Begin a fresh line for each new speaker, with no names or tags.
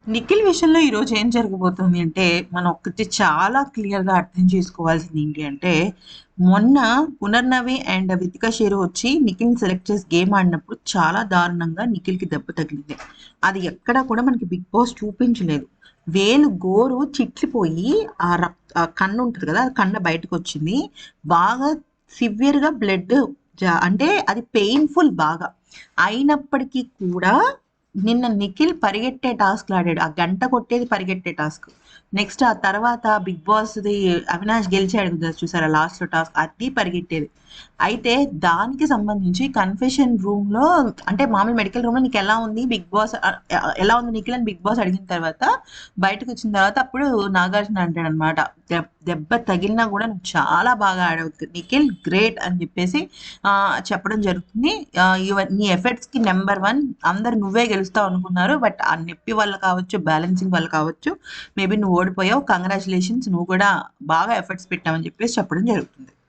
నిఖిల్ విషయంలో ఈరోజు ఏం జరగబోతుంది అంటే, మనం ఒకటి చాలా క్లియర్‌గా అర్థం చేసుకోవాల్సింది ఏంటి అంటే, మొన్న 'పునర్నవి' అండ్ 'వితిక షేరు' వచ్చి నిఖిల్‌ని సెలెక్ట్ చేసి గేమ్ ఆడినప్పుడు చాలా దారుణంగా నిఖిల్‌కి దెబ్బ తగిలింది. అది ఎక్కడా కూడా మనకి 'బిగ్ బాస్' చూపించలేదు. వేలు గోరు చిట్లిపోయి ఆ కన్ను ఉంటది కదా! ఆ కన్ను బయటకొచ్చింది. బాగా సివియర్‌గా బ్లడ్ అంటే అది పెయిన్‌ఫుల్ బాగా. అయినప్పటికీ కూడా నిన్న నిఖిల్ పరిగెట్టే టాస్క్‌లు ఆడాడు. ఆ గంట కొట్టేది పరిగెట్టే టాస్క్. నెక్స్ట్ ఆ తర్వాత 'బిగ్ బాస్‌ది' అవినాష్ గెలిచాడు కదా! చూసారా లాస్ట్‌లో టాస్క్ అది పరిగెట్టేది. అయితే దానికి సంబంధించి కన్ఫెషన్ రూమ్‌లో అంటే మామూలు మెడికల్ రూమ్‌లో నీకెలా ఉంది బిగ్ బాస్ ఎలా ఉంది నిఖిల్ అని బిగ్ బాస్ అడిగిన తర్వాత బయటకొచ్చిన తర్వాత అప్పుడు నాగార్జున అంటాడనమాట. దెబ్బ తగిలినా కూడా నువ్వు చాలా బాగా ఆడావు నిఖిల్ గ్రేట్ అని చెప్పేసి చెప్పడం జరుగుతుంది. నీ ఎఫర్ట్స్‌కి నంబర్ 1 అందరూ నువ్వే గెలుస్తావు అనుకున్నారు. బట్ ఆ నొప్పి వల్ల కావచ్చు, బ్యాలెన్సింగ్ వల్ల కావచ్చు, మేబీ నువ్వు ఓడిపోయావు. కంగ్రాచ్యులేషన్స్ నువ్వు కూడా బాగా ఎఫర్ట్స్ పెట్టావని చెప్పేసి చెప్పడం జరుగుతుంది.